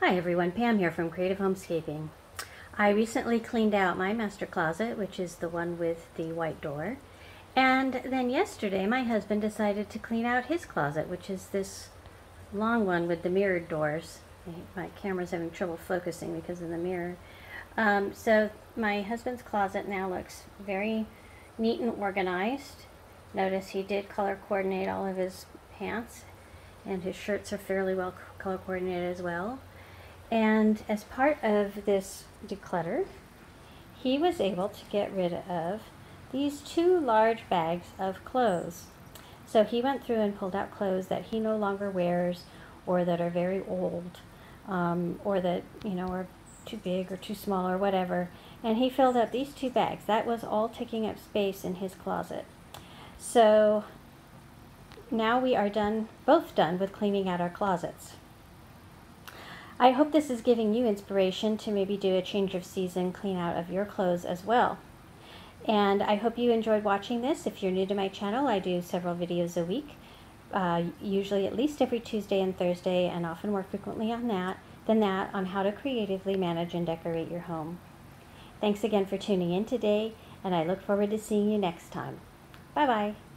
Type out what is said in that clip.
Hi everyone, Pam here from Creative Homescaping. I recently cleaned out my master closet, which is the one with the white door. And then yesterday my husband decided to clean out his closet, which is this long one with the mirrored doors. My camera's having trouble focusing because of the mirror. So my husband's closet now looks very neat and organized. Notice he did color coordinate all of his pants, and his shirts are fairly well color coordinated as well. And as part of this declutter, he was able to get rid of these two large bags of clothes. So he went through and pulled out clothes that he no longer wears, or that are very old, or that, are too big or too small or whatever. And he filled up these two bags. That was all taking up space in his closet. So now we are both done with cleaning out our closets. I hope this is giving you inspiration to maybe do a change of season clean out of your clothes as well. And I hope you enjoyed watching this. If you're new to my channel, I do several videos a week, usually at least every Tuesday and Thursday, and often more frequently on how to creatively manage and decorate your home. Thanks again for tuning in today, and I look forward to seeing you next time. Bye-bye.